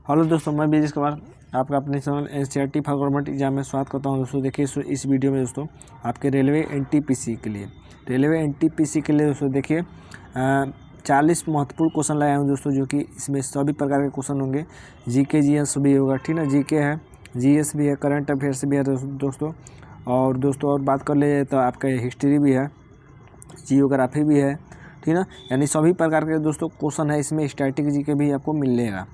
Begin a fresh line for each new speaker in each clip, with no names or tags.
Hello दोस्तों, मैं बीजेश कुमार आपका अपने channel NCERT for government exam में स्वागत करता हूं। दोस्तों देखिए इस वीडियो में दोस्तों आपके रेलवे एनटीपीसी के लिए दोस्तों देखिए 40 महत्वपूर्ण क्वेश्चन लाया हूं दोस्तों, जो कि इसमें सभी प्रकार के क्वेश्चन होंगे। जीके जीएस भी होगा, ठीक ना। जीके है, जीएस भी है, करंट अफेयर्स भी है दोस्तों। और दोस्तों और बात कर ले तो आपका हिस्ट्री भी है, जियोग्राफी भी है, ठीक ना। यानी सभी प्रकार के दोस्तों क्वेश्चन है इसमें। स्ट्रैटेजी के भी आपको मिलेगा।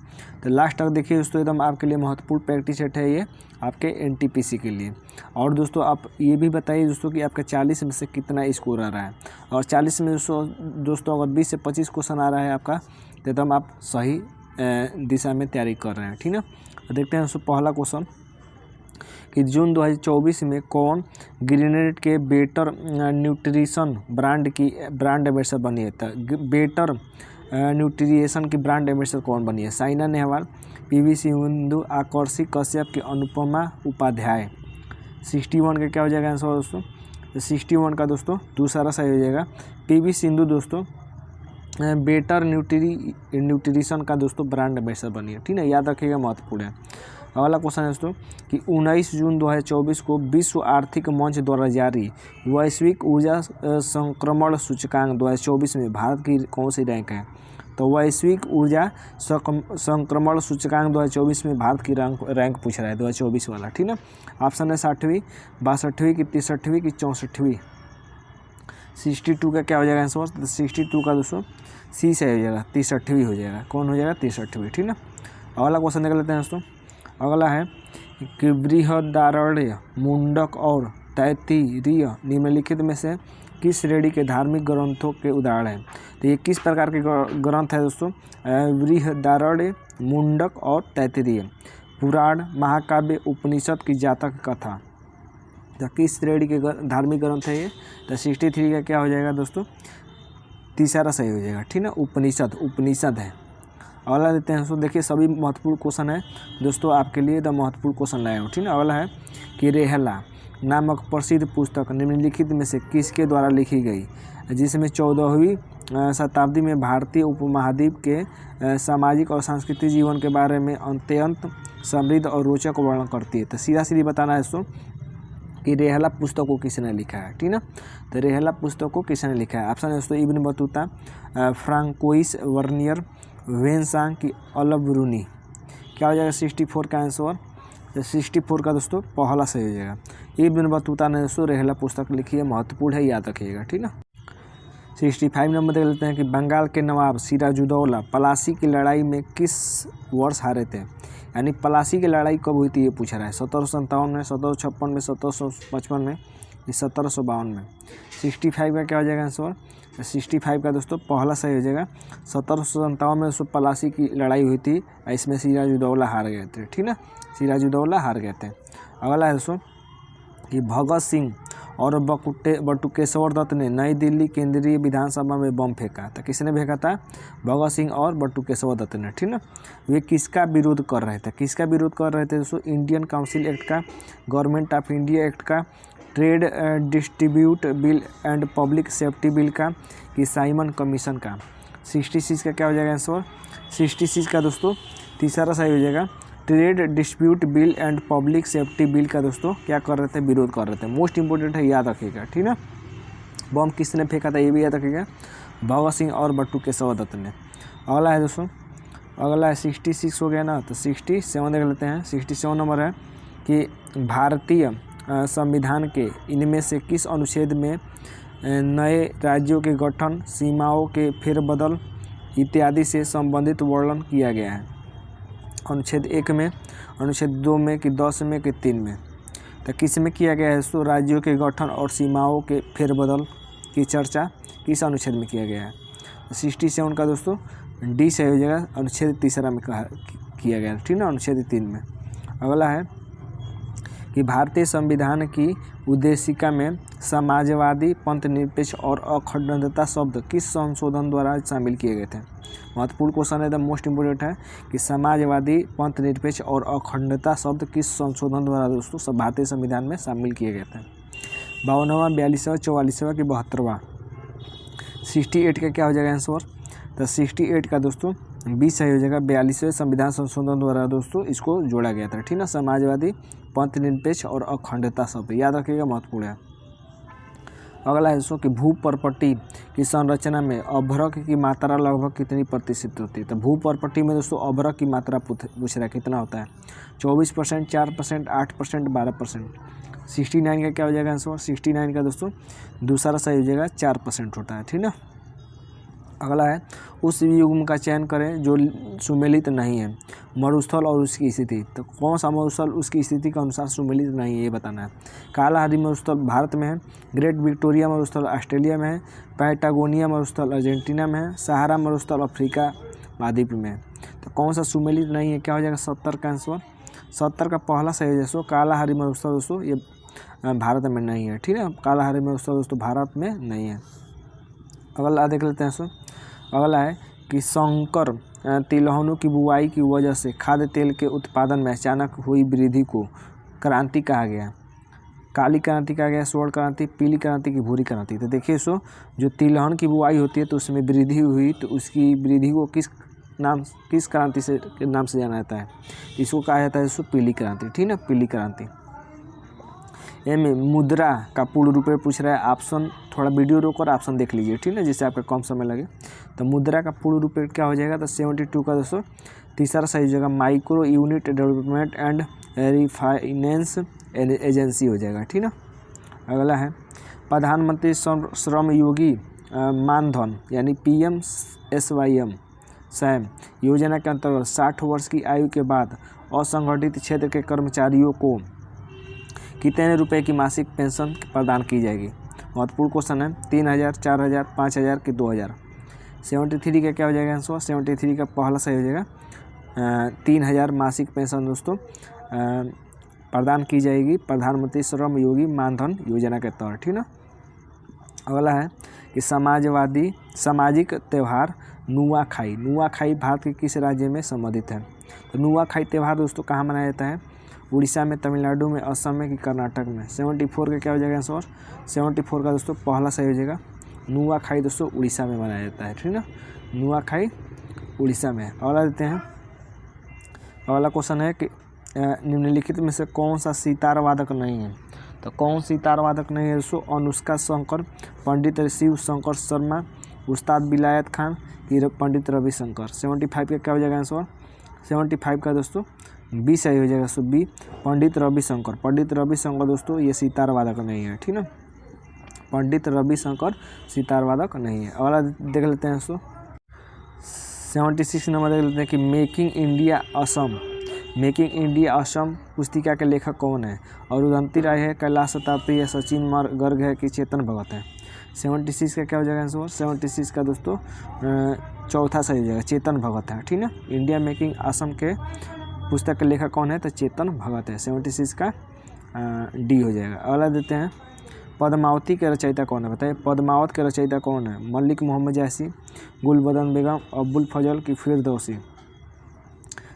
तो लास्ट तक देखिए दोस्तों, एकदम आपके लिए महत्वपूर्ण प्रैक्टिस सेट है ये आपके एनटीपीसी के लिए। और दोस्तों आप ये भी बताइए दोस्तों कि आपका 40 में से कितना स्कोर आ रहा है। और 40 में दोस्तों अगर 20 से 25 क्वेश्चन आ रहा है आपका, तो एकदम आप सही दिशा में तैयारी कर रहे हैं, ठीक ना। तो देखते हैं दोस्तों पहला क्वेश्चन कि जून 2024 में कौन ग्रेनेड के बेटर न्यूट्रिशन ब्रांड एम्बेसडर बनी है। तो बेटर न्यूट्रिशन की ब्रांड एम्बेसडर कौन बनी है। साइना नेहवाल, पीवी सिंधु, आकर्षि कश्यप की अनुपमा उपाध्याय। 61 का क्या हो जाएगा आंसर दोस्तों। 61 का दोस्तों दूसरा सही हो जाएगा पीवी सिंधु दोस्तों। बेटर न्यूट्रिशन का दोस्तों ब्रांड एम्बेसडर बनी है, ठीक है, याद रखिएगा, महत्वपूर्ण है। अगला क्वेश्चन है दोस्तों कि 19 जून 2024 को विश्व आर्थिक मंच द्वारा जारी वैश्विक ऊर्जा संक्रमण सूचकांक 2024 में भारत की कौन सी रैंक है। तो वैश्विक ऊर्जा संक्रमण सूचकांक 2024 में भारत की रैंक पूछ रहा है, 2024 वाला, ठीक ना। ऑप्शन है 60वीं, 62वीं की 63वीं की 64वीं। 62 का क्या हो जाएगा आंसर। 62 का दोस्तों सी से हो जाएगा, 63वीं हो जाएगा। कौन हो जाएगा, 63वीं, ठीक ना। अगला क्वेश्चन देख लेते हैं दोस्तों। अगला है कि बृहदारण्य, मुंडक और तैत्तिरीय निम्नलिखित में से किस श्रेणी के धार्मिक ग्रंथों के उदाहरण हैं। तो ये किस प्रकार के ग्रंथ है दोस्तों। बृहदारण्य, मुंडक और तैत्तिरीय। पुराण, महाकाव्य, उपनिषद की जातक कथा। तो किस श्रेणी के धार्मिक ग्रंथ है ये। तो 63 का क्या हो जाएगा दोस्तों, तीसरा सही हो जाएगा, ठीक ना। उपनिषद है। अगला देते हैं दोस्तों, देखिए सभी महत्वपूर्ण क्वेश्चन है दोस्तों आपके लिए, द महत्वपूर्ण क्वेश्चन लाया हूँ, ठीक है। अगला है कि रेहला नामक प्रसिद्ध पुस्तक निम्नलिखित में से किसके द्वारा लिखी गई, जिसमें 14वीं शताब्दी में भारतीय उपमहाद्वीप के सामाजिक और सांस्कृतिक जीवन के बारे में अत्यंत समृद्ध और रोचक वर्णन करती है। तो सीधी बताना है दोस्तों कि रेहला पुस्तक को किसने लिखा है, ठीक ना। तो रेहला पुस्तक को किसने लिखा है। ऑप्शन है दोस्तों Ibn Battuta, François vernier, Xuanzang की अलबरूनी। क्या हो जाएगा 64 का आंसर। तो 64 का दोस्तों पहला सही हो जाएगा। इब्न बतूता ने दोस्तों रेहला पुस्तक लिखी है, महत्वपूर्ण है, याद रखिएगा, ठीक ना। 65 नंबर देख लेते हैं कि बंगाल के नवाब सिराजुद्दौला प्लासी की लड़ाई में किस वर्ष हारे थे। यानी प्लासी की लड़ाई कब हुई थी ये पूछ रहा है। 1757 में, 1756 में, 1755 में, 1752 में। 65 का क्या हो जाएगा आंसर। 65 का दोस्तों पहला सही हो जाएगा। 1757 में दोस्तों प्लासी की लड़ाई हुई थी, इसमें सिराजुद्दौला हार गए थे, ठीक ना। सिराजुद्दौला हार गए थे। अगला है दोस्तों कि भगत सिंह और बटुकेश्वर दत्त ने नई दिल्ली केंद्रीय विधानसभा में बम फेंका। तो किसने फेंका था, भगत सिंह और बटुकेश्वर दत्त ने, ठीक ना। वे किसका विरोध कर रहे थे। किसका विरोध कर रहे थे दोस्तों। इंडियन काउंसिल एक्ट का, गवर्नमेंट ऑफ इंडिया एक्ट का, trade distribute bill and public safety bill का, कि साइमन कमीशन का। 66 का क्या हो जाएगा आंसर। 66 का दोस्तों तीसरा सही हो जाएगा। Trade dispute bill and public safety bill का दोस्तों क्या कर रहे थे, विरोध कर रहे थे। मोस्ट इंपोर्टेंट है, याद रखिएगा, ठीक ना। बम किसने फेंका था ये भी याद रखिएगा, भगत सिंह और बटुकेश्वर दत्त ने। अगला है दोस्तों, अगला है 66 हो गया ना। तो 67 देख लेते हैं। 67 नंबर है कि भारतीय संविधान के इनमें से किस अनुच्छेद में नए राज्यों के गठन, सीमाओं के फेरबदल इत्यादि से संबंधित वर्णन किया गया है। अनुच्छेद 1 में, अनुच्छेद 2 में, कि 10 में, कि 3 में। तो किस में किया गया है दोस्तों। राज्यों के गठन और सीमाओं के फेरबदल की चर्चा किस अनुच्छेद में किया गया है। 67 का दोस्तों डी से हो जाएगा, अनुच्छेद 3 में किया गया है, ठीक ना, अनुच्छेद 3 में। अगला है कि भारतीय संविधान की उद्देशिका में समाजवादी, पंथनिरपेक्ष और अखंडता शब्द किस संशोधन द्वारा शामिल किए गए थे। महत्वपूर्ण क्वेश्चन है, द मोस्ट इंपोर्टेंट है कि समाजवादी, पंथनिरपेक्ष और अखंडता शब्द किस संशोधन द्वारा दोस्तों भारतीय संविधान में शामिल किए गए थे। 52वां, 42वां, 44वां कि 72वां। 68 का क्या हो जाएगा आंसर। तो 68 का दोस्तों बी सही हो जाएगा। 42वें संविधान संशोधन द्वारा दोस्तों इसको जोड़ा गया था, ठीक ना। समाजवादी, पंथ निरपेक्ष और अखंडता शब्द याद रखिएगा, महत्वपूर्ण है। अगला है दोस्तों कि भू प्रॉपर्टी की संरचना में अभ्रक की मात्रा लगभग कितनी प्रतिशत होती है। तो भू प्रॉपर्टी में दोस्तों अभ्रक की मात्रा पूछ रहा है, कितना होता है। 24%, 4%, 8%, 12%। 69 का क्या हो जाएगा आंसर। 69 का दोस्तों दूसरा सही हो जाएगा, 4% होता है, ठीक ना। अगला है उस युग्म का चयन करें जो सुमेलित नहीं है। मरुस्थल और उसकी स्थिति, तो कौन सा मरुस्थल उसकी स्थिति के अनुसार सुमेलित नहीं है, ये बताना है। कालाहारी मरुस्थल भारत में है, ग्रेट विक्टोरिया मरुस्थल ऑस्ट्रेलिया में है, पैटागोनिया मरुस्थल अर्जेंटीना में है, सहारा मरुस्थल अफ्रीका महाद्वीप में है। तो कौन सा सुमेलित नहीं है, क्या हो जाएगा 70 का आंसर। 70 का पहला सही है दोस्तों, कालाहारी मरुस्थल दोस्तों ये भारत में नहीं है, ठीक है। कालाहारी मरुस्थल दोस्तों भारत में नहीं है। अगला देख लेते हैं दोस्तों। अगला है कि संकर तिलहनों की बुआई की वजह से खाद्य तेल के उत्पादन में अचानक हुई वृद्धि को क्रांति कहा गया। काली क्रांति कहा गया, स्वर्ण क्रांति, पीली क्रांति की भूरी क्रांति। तो देखिए सो जो तिलहन की बुआई होती है तो उसमें वृद्धि हुई, तो उसकी वृद्धि को किस क्रांति से के नाम से जाना जाता है, इसको कहा जाता है दोस्तों पीली क्रांति, ठीक ना, पीली क्रांति। में मुद्रा का पूर्ण रूप पूछ रहा है। ऑप्शन थोड़ा वीडियो रोक ऑप्शन देख लीजिए, ठीक है, जिससे आपका कम समय लगे। तो मुद्रा का पूर्ण रूप क्या हो जाएगा, तो 72 का दोस्तों तीसरा सही हो जाएगा, micro unit development and refinance agency हो जाएगा, ठीक ना। अगला है प्रधानमंत्री श्रम योगी मानधन यानी PMSYM सैम योजना के अंतर्गत 60 वर्ष की आयु के बाद असंगठित क्षेत्र के कर्मचारियों को कितने रुपए की मासिक पेंशन प्रदान की जाएगी। महत्वपूर्ण क्वेश्चन है। 3000, 4000, 5000 कि 2000। 73 का क्या हो जाएगा आंसर। 73 का पहला सही हो जाएगा, 3000 मासिक पेंशन दोस्तों प्रदान की जाएगी प्रधानमंत्री श्रम योगी मानधन योजना के तहत, ठीक ना। अगला है कि सामाजिक त्यौहार नुआखाई भारत के किस राज्य में संबंधित है। तो नुआखाई त्यौहार दोस्तों कहाँ मनाया जाता है, उड़ीसा में, तमिलनाडु में, असम में कि कर्नाटक में। 74 का क्या हो जाएगा आंसर। 74 का दोस्तों पहला सही हो जाएगा, नुआखाई दोस्तों उड़ीसा में मनाया जाता है, ठीक ना, नुआखाई उड़ीसा में। अगला देते हैं। अगला क्वेश्चन है कि निम्नलिखित में से कौन सा सितार वादक नहीं है। तो कौन सितार वादक नहीं है दोस्तों, अनुष्का शंकर, पंडित शिव शंकर शर्मा, उस्ताद विलायत खान कि पंडित रविशंकर। 75 का क्या हो जाएगा आंसर। 75 का दोस्तों बी सही हो जाएगा, सो बी पंडित रविशंकर। पंडित रविशंकर दोस्तों ये सितार वादक नहीं है, ठीक ना, पंडित रविशंकर सितार वादक नहीं है। अगला देख लेते हैं दोस्तों। 76 नंबर देख लेते हैं कि मेकिंग इंडिया असम पुस्तिका के लेखक कौन है। और उदंती राय है, कैलाश सत्यार्थी है, सचिन गर्ग है कि चेतन भगत है। 76 का क्या हो जाएगा आंसर। 76 का दोस्तों चौथा सही हो जाएगा, चेतन भगत है, ठीक ना। इंडिया मेकिंग असम के पुस्तक के लेखक कौन है, तो चेतन भगत है। 76 का डी हो जाएगा। अगला देते हैं। पद्मावती के रचयिता कौन है, बताइए पद्मावत के रचयिता कौन है। मलिक मोहम्मद जायसी, गुलबदन बेगम, अब्बुल फजल की फिरदौसी।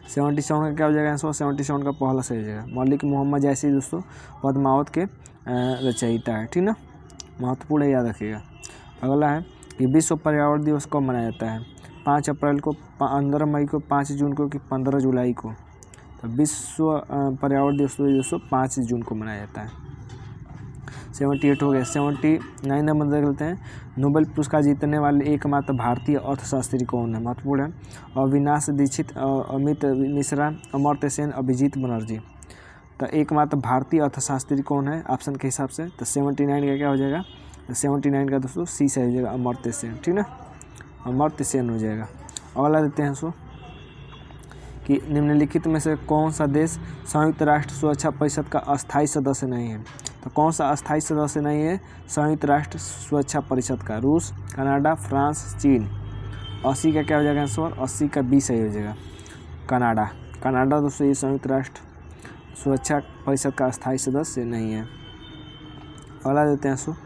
77 का क्या हो जाएगा आंसर। 77 का पहला सही हो जाएगा, मलिक मोहम्मद जायसी दोस्तों पद्मावत के रचयिता है, ठीक ना, महत्वपूर्ण है, याद रखिएगा। अगला है कि विश्व पर्यावरण दिवस कब मनाया जाता है। 5 अप्रैल को, 15 मई को, 5 जून को कि 15 जुलाई को। तो विश्व पर्यावरण दिवस दोस्तों 5 जून को मनाया जाता है। 78 हो गया। 79 नंबर देख लेते हैं। नोबेल पुरस्कार जीतने वाले एकमात्र भारतीय अर्थशास्त्री कौन है, महत्वपूर्ण है। अविनाश दीक्षित, अमित मिश्रा, अमर्त्य सेन, अभिजीत बनर्जी। तो एकमात्र भारतीय अर्थशास्त्री कौन है ऑप्शन के हिसाब से, तो 79 का क्या हो जाएगा। 79 का दोस्तों सी से हो जाएगा, अमर्त्य सेन, ठीक ना, अमर्त्य सेन हो जाएगा। अगला देते हैं सो कि निम्नलिखित में से कौन सा देश संयुक्त राष्ट्र सुरक्षा परिषद का अस्थायी सदस्य नहीं है। तो कौन सा अस्थायी सदस्य नहीं है संयुक्त राष्ट्र सुरक्षा परिषद का। रूस, कनाडा, फ्रांस, चीन। 80 का क्या हो जाएगा आंसर। 80 का बी सही हो जाएगा, कनाडा दोस्तों ये संयुक्त राष्ट्र सुरक्षा परिषद का अस्थायी सदस्य नहीं है। अगला देते हैं सो।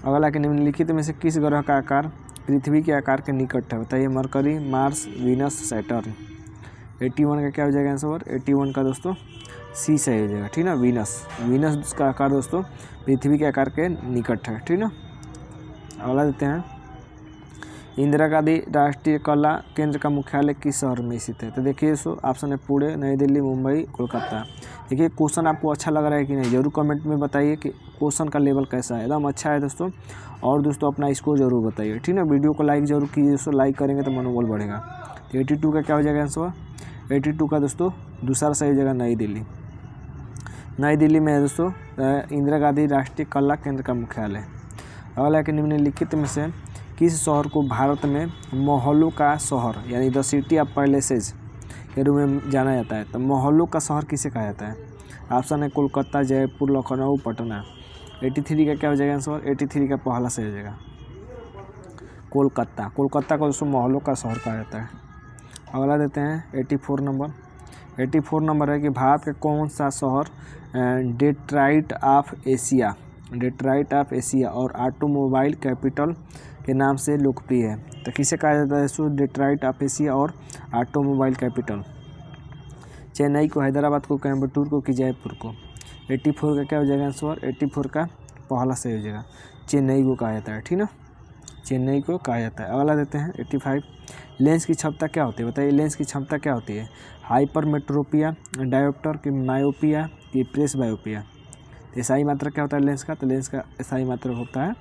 अगला के निम्नलिखित में से किस ग्रह का आकार पृथ्वी के आकार के निकट है, बताइए। Mercury, Mars, Venus, Saturn. 81 का क्या हो जाएगा आंसर। 81 का दोस्तों सी सही हो जाएगा, ठीक ना, वीनस का आकार दोस्तों पृथ्वी के आकार के निकट है, ठीक ना। अगला देते हैं इंदिरा गांधी राष्ट्रीय कला केंद्र का मुख्यालय किस शहर में स्थित है? तो देखिए दोस्तों ऑप्शन है पुणे, नई दिल्ली, मुंबई, कोलकाता। देखिए क्वेश्चन आपको अच्छा लग रहा है कि नहीं, जरूर कमेंट में बताइए कि क्वेश्चन का लेवल कैसा है। एकदम अच्छा है दोस्तों। और दोस्तों अपना स्कोर जरूर बताइए, ठीक है। वीडियो को लाइक जरूर कीजिए दोस्तों, लाइक करेंगे तो मनोबल बढ़ेगा। तो 82 का क्या हो जाएगा आंसर? 82 का दोस्तों दूसरा सही हो जाएगा नई दिल्ली। नई दिल्ली में है दोस्तों इंदिरा गांधी राष्ट्रीय कला केंद्र का मुख्यालय। अगला कि निम्नलिखित में से किस शहर को भारत में महलों का शहर यानी द सिटी ऑफ पैलेसेज के रूप में जाना जाता है? तो महलों का शहर किसे कहा जाता है? ऑप्शन है कोलकाता, जयपुर, लखनऊ, पटना। 83 का क्या हो जाएगा आंसर? 83 का पहला सही हो जाएगा कोलकाता। कोलकाता को दोस्तों महलों का शहर कहा जाता है। अगला देते हैं 84 नंबर। 84 नंबर है कि भारत का कौन सा शहर डेट्राइट ऑफ एशिया और ऑटोमोबाइल कैपिटल के नाम से लोकप्रिय है? तो किसे कहा जाता है दोस्तों डेट्राइट ऑफ एशिया और ऑटोमोबाइल कैपिटल? चेन्नई को, हैदराबाद को, कोयम्बटूर को कि जयपुर को? 84 का क्या हो जाएगा आंसर? 84 का पहला सही हो जाएगा चेन्नई को कहा जाता है, ठीक ना, चेन्नई को कहा जाता है। अगला देते हैं 85। लेंस की क्षमता क्या होती है? बताइए लेंस की क्षमता क्या होती है? हाइपरमेट्रोपिया, डायोप्टर की मायोपिया कि प्रेस बायोपिया? तो SI मात्रा क्या होता है लेंस का? तो लेंस का SI मात्रा होता है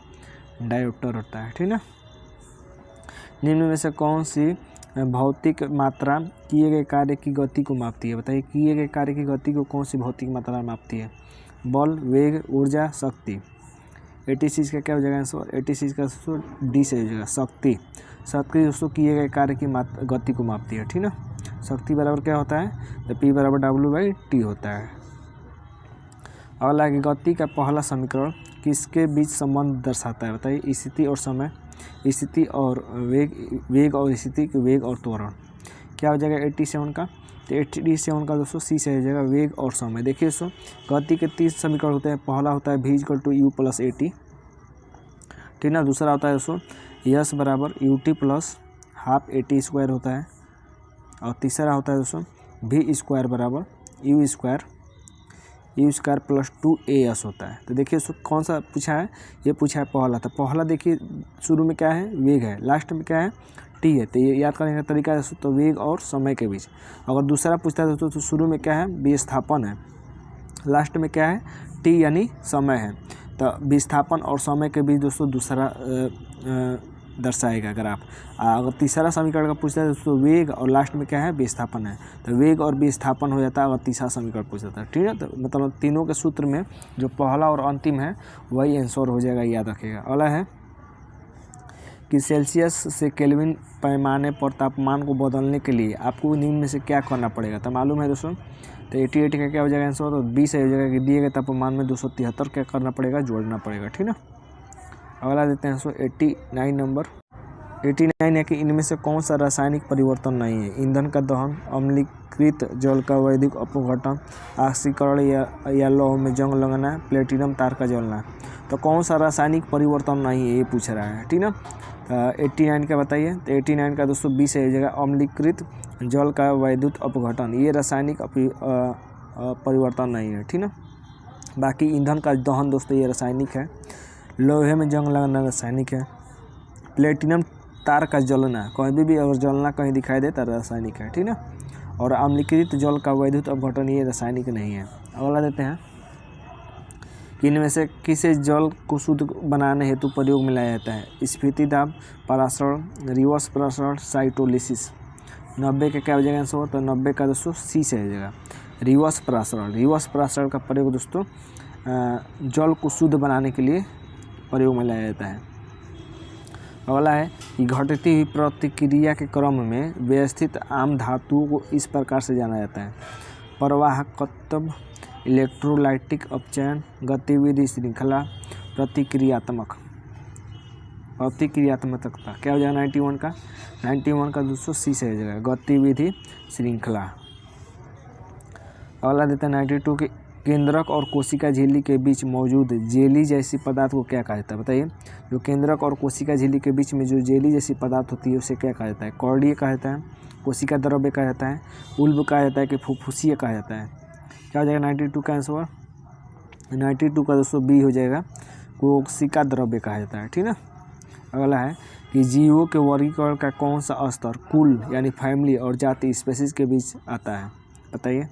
डायोप्टर होता है, ठीक ना। निम्न में से कौन सी भौतिक मात्रा किए गए कार्य की गति को मापती है? बताइए किए गए कार्य की गति को कौन सी भौतिक मात्रा मापती है? बल, वेग, ऊर्जा, शक्ति। 86 का क्या हो जाएगा आंसर? 86 का D से हो जाएगा शक्ति। शक्ति दोस्तों किए गए कार्य की गति को मापती है, ठीक ना। शक्ति बराबर क्या होता है? तो P बराबर W/T होता है। अगला है कि गति का पहला समीकरण किसके बीच संबंध दर्शाता है? बताइए स्थिति और समय, स्थिति और वेग और स्थिति, वेग और त्वरण। क्या हो जाएगा 87 का? तो 87 का दोस्तों C से हो जाएगा वेग और समय। देखिए दोस्तों गति के 3 समीकरण होते हैं। पहला होता है V = U + AT, ठीक ना। दूसरा होता है दोस्तों S बराबर UT + ½ AT² होता है। और तीसरा होता है दोस्तों V² बराबर U² + 2AS होता है। तो देखिए कौन सा पूछा है? ये पूछा है पहला। तो पहला देखिए शुरू में क्या है? वेग है, लास्ट में क्या है? T है। तो ये याद करने का तरीका है तो वेग और समय के बीच। अगर दूसरा पूछता है दोस्तों तो शुरू में क्या है? विस्थापन है, लास्ट में क्या है? T यानी समय है। तो विस्थापन और समय के बीच दोस्तों दूसरा दर्शाएगा ग्राफ। अगर तीसरा समीकरण का पूछता है दोस्तों वेग और लास्ट में क्या है? विस्थापन है। तो वेग और विस्थापन हो जाता है अगर तीसरा समीकरण पूछ जाता है, ठीक है। तो मतलब तीनों के सूत्र में जो पहला और अंतिम है वही आंसर हो जाएगा, याद रखिएगा। अगला है कि सेल्सियस से केल्विन पैमाने पर तापमान को बदलने के लिए आपको निम्न में से क्या करना पड़ेगा? तो मालूम है दोस्तों। तो 88 का क्या हो जाएगा आंसर? तो 20 हो जाएगा कि दिए गए तापमान में 273 क्या करना पड़ेगा? जोड़ना पड़ेगा, ठीक ना। अगला देते हैं 89 नंबर। 89 है कि इनमें से कौन सा रासायनिक परिवर्तन नहीं है? ईंधन का दहन, अम्लीकृत जल का वैद्युत अपघटन, ऑक्सीकरण या लौह में जंग लगना, प्लेटिनम तार का जलना। तो कौन सा रासायनिक परिवर्तन नहीं है ये पूछ रहा है, ठीक ना। 89 का बताइए। तो 89 का दोस्तों 20 हो जाएगा अम्लीकृत जल का वैद्युत अपघटन। ये रासायनिक परिवर्तन नहीं है, ठीक ना। बाकी ईंधन का दहन दोस्तों ये रासायनिक है, लोहे में जंग लगना रासायनिक है, प्लेटिनम तार का जलना कहीं भी अगर जलना कहीं दिखाई दे तो रासायनिक है, ठीक ना। और अम्लीकृत जल का वैद्युत अपघटन ये रासायनिक नहीं है। अगला देते हैं कि इनमें से किसे जल को शुद्ध बनाने हेतु प्रयोग में लाया जाता है? स्फीति दाब, परासरण, रिवर्स परासरण, साइटोलिसिस। 90 का क्या हो जाएगा आंसर? तो 90 का दोस्तों C से हो जाएगा रिवर्स परासरण। रिवर्स परासरण का प्रयोग दोस्तों जल को शुद्ध बनाने के लिए प्रयोग में लाया जाता है। अगला है कि घटती हुई प्रतिक्रिया के क्रम में व्यवस्थित आम धातुओं को इस प्रकार से जाना जाता है: प्रवाहकत्व, इलेक्ट्रोलाइटिक अपचयन, गतिविधि श्रृंखला, प्रतिक्रियात्मकता। क्या हो जाएगा 91 का? 91 का दोस्तों C से हो जाएगा गतिविधि श्रृंखला। अगला देता है 92 के केंद्रक और कोशिका झिल्ली के बीच मौजूद जेली जैसी पदार्थ को क्या कहा जाता है? बताइए जो केंद्रक और कोशिका झिल्ली के बीच में जो जेली जैसी पदार्थ होती है उसे क्या कहा जाता है? कॉर्डीय कहा जाता है, कोशिका द्रव्य कहा जाता है, उल्ब कहा जाता है कि फुफ्फुसीय कहा जाता है? क्या हो जाएगा 92 का आंसर? 92 का दोस्तों B हो जाएगा, कोशिका द्रव्य कहा जाता है, ठीक ना। अगला है कि जीवों के वर्गीकरण का कौन सा स्तर कुल यानी फैमिली और जाति स्पेसीज के बीच आता है? बताइए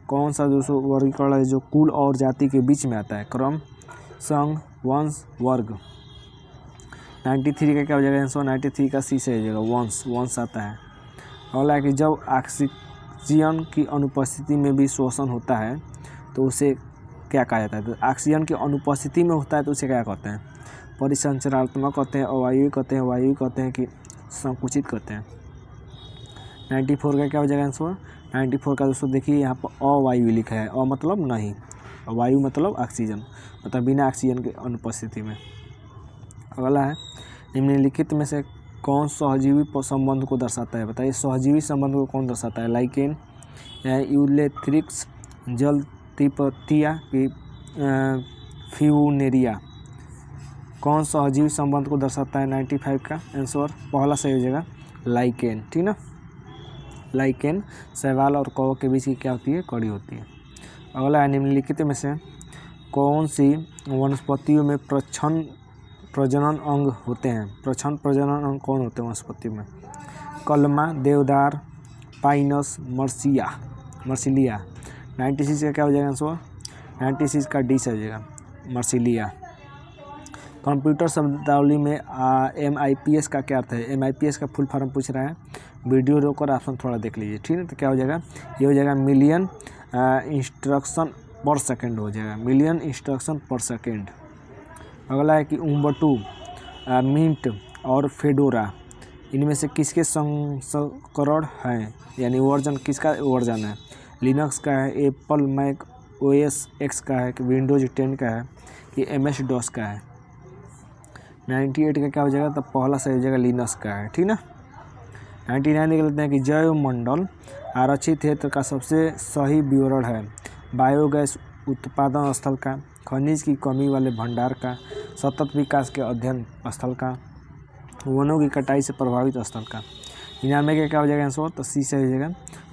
कौन सा दोस्तों वर्गीकरण है जो कुल और जाति के बीच में आता है? क्रम, संघ, वंश, वर्ग। 93 का क्या हो जाएगा आंसर? 93 का सी से हो जाएगा वंश, वंश आता है। अगला है कि जब ऑक्सीजन की अनुपस्थिति में भी श्वसन होता है तो उसे क्या कहा जाता है? तो ऑक्सीजन की अनुपस्थिति में होता है तो उसे क्या कहते हैं? परिसंचरणात्मक कहते हैं, अवायवीय कहते हैं, वायवीय कहते हैं कि संकुचित कहते हैं। 94 का क्या हो जाएगा आंसर? 94 का दोस्तों देखिए यहाँ पर अवायवीय लिखा है। अ मतलब नहीं, वायु मतलब ऑक्सीजन, मतलब बिना ऑक्सीजन के अनुपस्थिति में। अगला है निम्नलिखित में से कौन सहजीवी संबंध को दर्शाता है? बताइए सहजीवी संबंध को कौन दर्शाता है? लाइकेन, यूलेथ्रिक्स, जल तिपतिया की फ्यूनेरिया। कौन सहजीवी संबंध को दर्शाता है? 95 का आंसर पहला सही हो जाएगा लाइकेन, ठीक ना। लाइकेन शैवाल और कौवा के बीच की क्या होती है? कड़ी होती है। अगला है निम्नलिखित में से कौन सी वनस्पतियों में प्रजनन अंग होते हैं? प्रजनन अंग कौन होते हैं वनस्पति में? कलमा, देवदार, पाइनस, मर्सिलिया। 96 का क्या हो जाएगा आंसर? 96 का डी से हो जाएगा मर्सिलिया। कंप्यूटर शब्दावली में MIPS का क्या अर्थ है? MIPS का फुल फॉर्म पूछ रहा है, वीडियो रोककर ऑप्शन थोड़ा देख लीजिए, ठीक है। तो क्या हो जाएगा? ये हो जाएगा मिलियन इंस्ट्रक्शन पर सेकेंड हो जाएगा, मिलियन इंस्ट्रक्शन पर सेकेंड। अगला है कि उम्बटू, मिंट और फेडोरा इनमें से किसके संस्करण हैं, यानी वर्जन किसका वर्जन है? लिनक्स का है, एप्पल मैक OS X का है, कि विंडोज 10 का है, कि MS DOS का है। 98 का क्या हो जाएगा? तो पहला सही हो जाएगा लिनक्स का है, ठीक ना। 99 देख लेते हैं कि जैवमंडल आरक्षित क्षेत्र का सबसे सही विवरण है। बायोगैस उत्पादन स्थल का, खनिज की कमी वाले भंडार का, सतत विकास के अध्ययन स्थल का, वनों की कटाई से प्रभावित स्थल का। 99 का क्या हो जाएगा आंसर? तो सी से हो जाएगा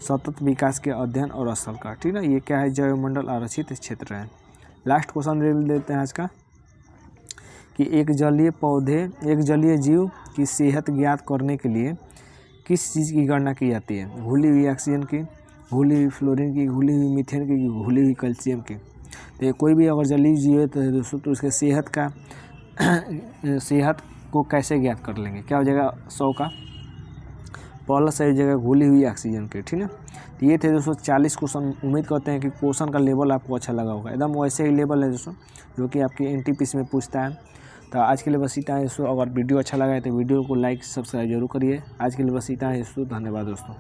सतत विकास के अध्ययन और स्थल का, ठीक है। ये क्या है? जैवमंडल आरक्षित क्षेत्र है। लास्ट क्वेश्चन दे देते हैं आज का कि एक जलीय जीव की सेहत ज्ञात करने के लिए किस चीज़ की गणना की जाती है? घुली हुई ऑक्सीजन की, घुली हुई फ्लोरीन की, घुली हुई मीथेन की, घुली हुई कैल्शियम की। तो कोई भी अगर जलीय जीव है तो दोस्तों तो उसके सेहत को कैसे ज्ञात कर लेंगे? क्या हो जाएगा 100 का? पहला सही हो जाएगा घुली हुई ऑक्सीजन की, ठीक है। तो ये थे दोस्तों 40 क्वेश्चन। उम्मीद करते हैं कि क्वेश्चन का लेवल आपको अच्छा लगा होगा। एकदम वैसे ही लेवल है दोस्तों जो कि आपकी NTPC में पूछता है। तो आज के लिए बस इतना है दोस्तों। अगर वीडियो अच्छा लगा है तो वीडियो को लाइक सब्सक्राइब जरूर करिए। आज के लिए बस इतना है दोस्तों। धन्यवाद दोस्तों।